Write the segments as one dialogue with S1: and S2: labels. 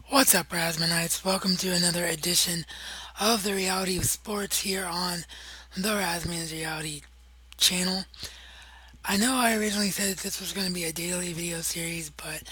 S1: What's up, Rasmanites? Welcome to another edition of the Reality of Sports here on the Rasman's Reality channel. I know I originally said that this was going to be a daily video series, but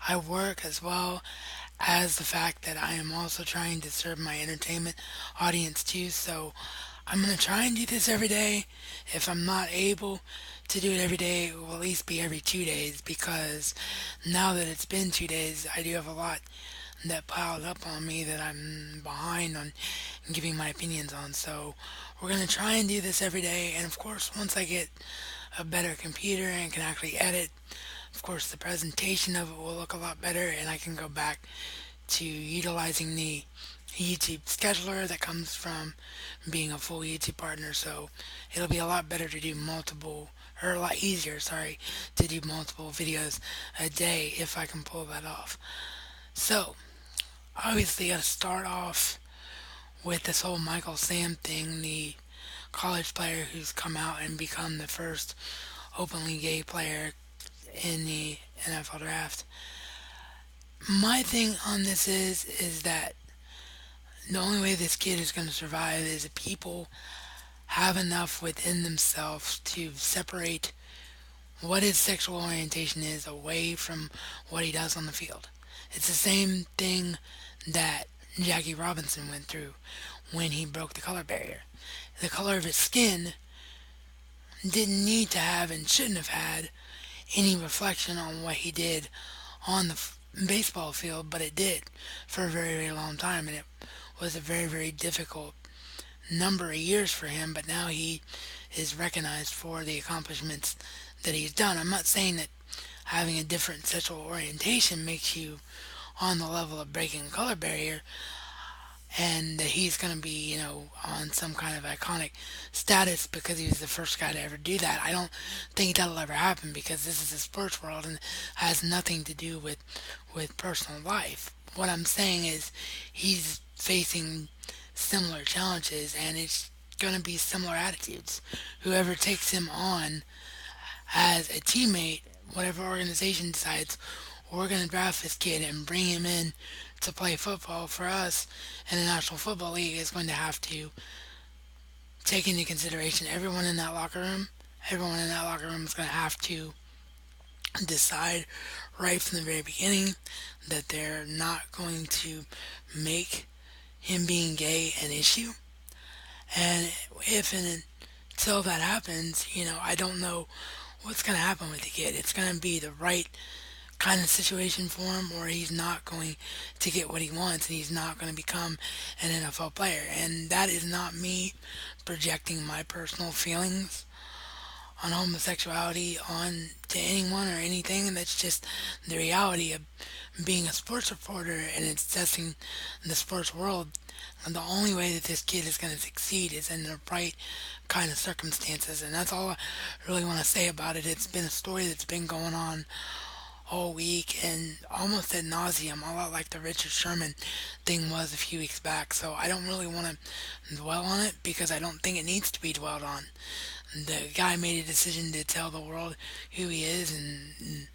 S1: I work as well as the fact that I am also trying to serve my entertainment audience too. So I'm going to try and do this every day. If I'm not able to do it every day, it will at least be every 2 days because now that it's been 2 days, I do have a lot that piled up on me that I'm behind on giving my opinions on. So we're going to try and do this every day. And of course, once I get a better computer and can actually edit, of course, the presentation of it will look a lot better and I can go back to utilizing the YouTube scheduler that comes from being a full YouTube partner. So it'll be a lot better to do multiple, or a lot easier, sorry, to do multiple videos a day if I can pull that off. So, obviously, got to start off with this whole Michael Sam thing, the college player who's come out and become the first openly gay player in the NFL draft. My thing on this is that the only way this kid is going to survive is if people have enough within themselves to separate what his sexual orientation is away from what he does on the field. It's the same thing that Jackie Robinson went through when he broke the color barrier. The color of his skin didn't need to have and shouldn't have had any reflection on what he did on the baseball field, but it did for a very, very long time, and it was a very, very difficult number of years for him, but now he is recognized for the accomplishments that he's done. I'm not saying that having a different sexual orientation makes you on the level of breaking a color barrier and that he's going to be, on some kind of iconic status because he was the first guy to ever do that. I don't think that'll ever happen because this is a sports world and has nothing to do with personal life. What I'm saying is he's facing similar challenges and it's going to be similar attitudes. Whoever takes him on as a teammate, whatever organization decides, we're going to draft this kid and bring him in to play football for us in the National Football League is going to have to take into consideration everyone in that locker room. Everyone in that locker room is going to have to decide right from the very beginning that they're not going to make him being gay an issue. And if and until that happens, I don't know what's going to happen with the kid. It's going to be the right kind of situation for him, or he's not going to get what he wants and he's not going to become an NFL player. And that is not me projecting my personal feelings on homosexuality on to anyone or anything. And that's just the reality of being a sports reporter and assessing the sports world. And the only way that this kid is going to succeed is in the right kind of circumstances. And that's all I really want to say about it. It's been a story that's been going on all week and almost ad nauseum, a lot like the Richard Sherman thing was a few weeks back. So I don't really want to dwell on it because I don't think it needs to be dwelled on. The guy made a decision to tell the world who he is, and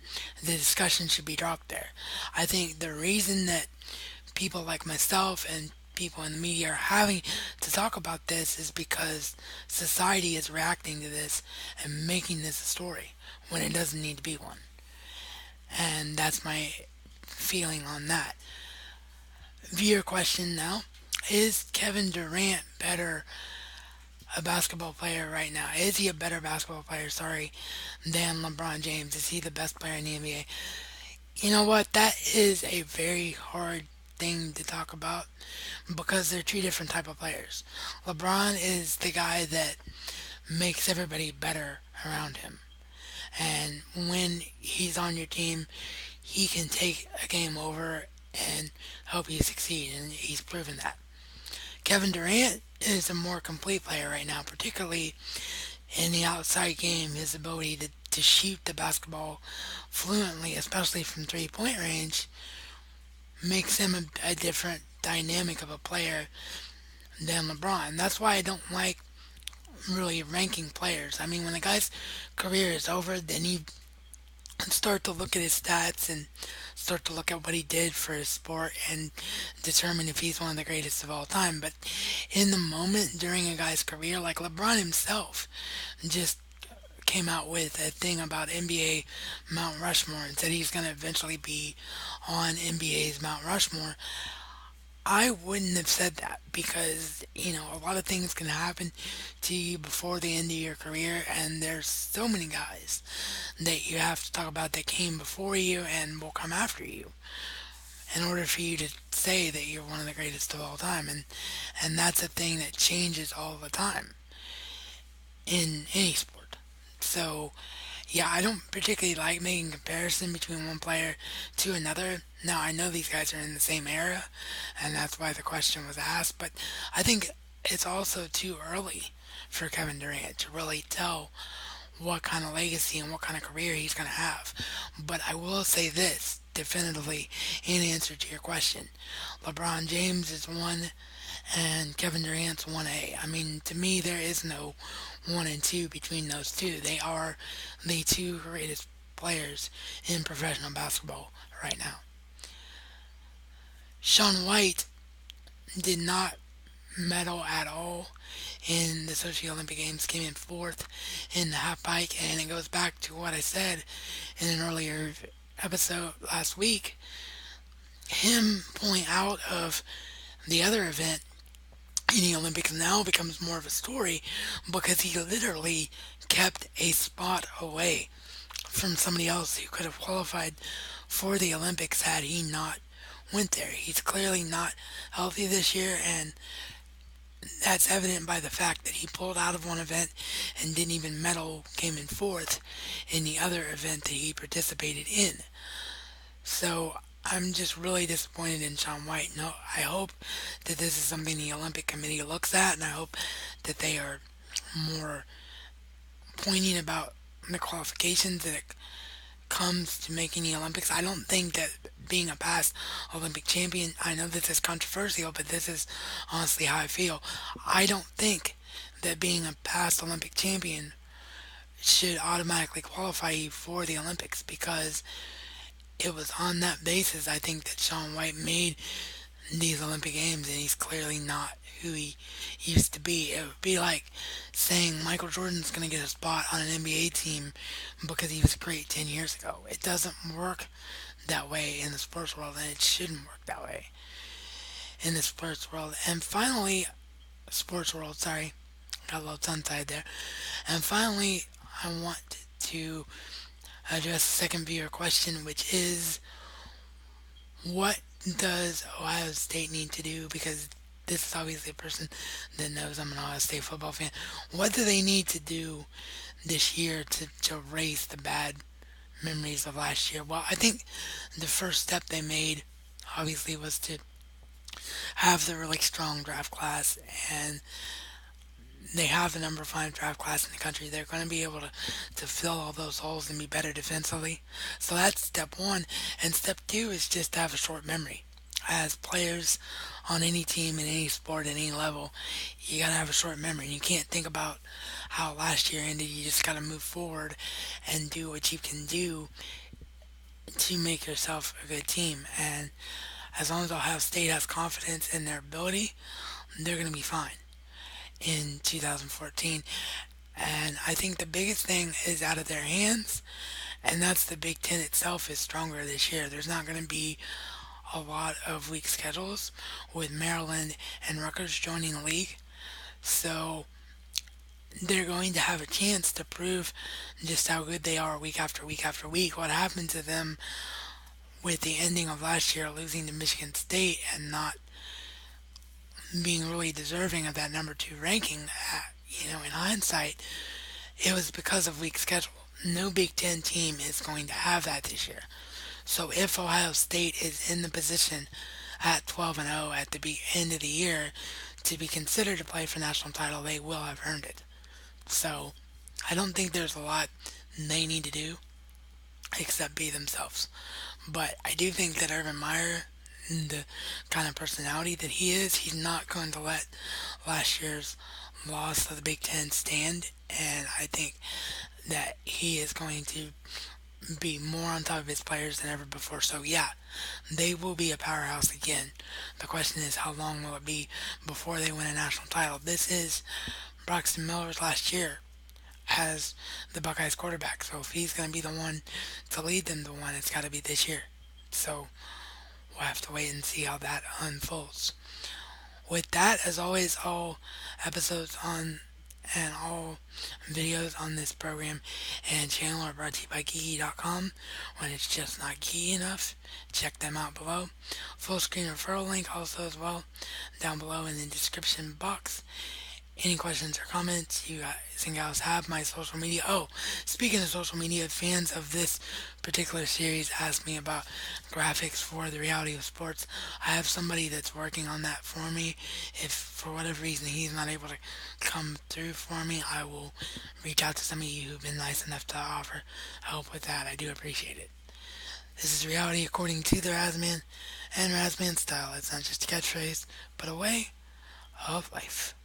S1: the discussion should be dropped there. I think the reason that people like myself and people in the media are having to talk about this is because society is reacting to this and making this a story when it doesn't need to be one. And that's my feeling on that. Viewer question now. Is Kevin Durant better a basketball player right now? Is he a better basketball player, than LeBron James? Is he the best player in the NBA? You know what? That is a very hard thing to talk about because they're two different type of players. LeBron is the guy that makes everybody better around him. And when he's on your team, he can take a game over and help you succeed, and he's proven that. Kevin Durant is a more complete player right now, particularly in the outside game. His ability to shoot the basketball fluently, especially from 3 point range, makes him a different dynamic of a player than LeBron. That's why I don't like really ranking players. I mean, when a guy's career is over, then he start to look at his stats and start to look at what he did for his sport and determine if he's one of the greatest of all time. But in the moment during a guy's career, like LeBron himself just came out with a thing about NBA Mount Rushmore and said he's going to eventually be on NBA's Mount Rushmore. I wouldn't have said that because, a lot of things can happen to you before the end of your career, and there's so many guys that you have to talk about that came before you and will come after you in order for you to say that you're one of the greatest of all time. And that's a thing that changes all the time in any sport. So, yeah, I don't particularly like making comparison between one player to another. Now, I know these guys are in the same era, and that's why the question was asked, but I think it's also too early for Kevin Durant to really tell what kind of legacy and what kind of career he's going to have. But I will say this definitively in answer to your question. LeBron James is one and Kevin Durant's 1A. I mean, to me, there is no 1 and 2 between those two. They are the two greatest players in professional basketball right now. Sean White did not medal at all in the Sochi Olympic Games, came in fourth in the half pipe, and it goes back to what I said in an earlier episode last week. Him pulling out of the other event in the Olympics now becomes more of a story because he literally kept a spot away from somebody else who could have qualified for the Olympics had he not went there. He's clearly not healthy this year, and that's evident by the fact that he pulled out of one event and didn't even medal, came in fourth in the other event that he participated in. So I'm just really disappointed in Shaun White. No, I hope that this is something the Olympic Committee looks at, and I hope that they are more poignant about the qualifications that it comes to making the Olympics. I don't think that being a past Olympic champion, I know this is controversial, but this is honestly how I feel. I don't think that being a past Olympic champion should automatically qualify you for the Olympics because it was on that basis I think that Shaun White made these Olympic Games, and he's clearly not who he used to be. It would be like saying Michael Jordan's going to get a spot on an NBA team because he was great 10 years ago. It doesn't work that way in the sports world, and it shouldn't work that way in the sports world. And finally, sports world, sorry, got a little tongue tied there. And finally, I want to address the second viewer question, which is what does Ohio State need to do? Because this is obviously a person that knows I'm an Ohio State football fan. What do they need to do this year to erase the bad memories of last year? Well, I think the first step they made obviously was to have the really strong draft class, and they have the number 5 draft class in the country. They're going to be able to fill all those holes and be better defensively. So that's step one. And step two is just to have a short memory. As players on any team, in any sport, at any level, you got to have a short memory. You can't think about how last year ended. You just got to move forward and do what you can do to make yourself a good team. And as long as Ohio State has confidence in their ability, they're going to be fine in 2014. And I think the biggest thing is out of their hands, and that's the Big Ten itself is stronger this year. There's not going to be a lot of weak schedules with Maryland and Rutgers joining the league. So they're going to have a chance to prove just how good they are week after week after week. What happened to them with the ending of last year, losing to Michigan State and not being really deserving of that number 2 ranking, in hindsight, it was because of weak schedule. No Big Ten team is going to have that this year. So if Ohio State is in the position at 12-0 at the end of the year to be considered to play for national title, they will have earned it. So I don't think there's a lot they need to do except be themselves. But I do think that Urban Meyer, the kind of personality that he is, he's not going to let last year's loss of the Big Ten stand. And I think that he is going to be more on top of his players than ever before. So yeah, they will be a powerhouse again. The question is, how long will it be before they win a national title? This is Braxton Miller's last year as the Buckeyes quarterback. So if he's going to be the one to lead them to one, it's got to be this year. So we'll have to wait and see how that unfolds. With that, as always, all episodes on and all videos on this program and channel are brought to you by geeky.com. When it's just not geeky enough, check them out below. Full screen referral link also as well down below in the description box. Any questions or comments you guys and gals have, my social media. Oh, speaking of social media, fans of this particular series asked me about graphics for the reality of sports. I have somebody that's working on that for me. If for whatever reason he's not able to come through for me, I will reach out to some of you who've been nice enough to offer help with that. I do appreciate it. This is reality according to the Razman and Razman style. It's not just a catchphrase, but a way of life.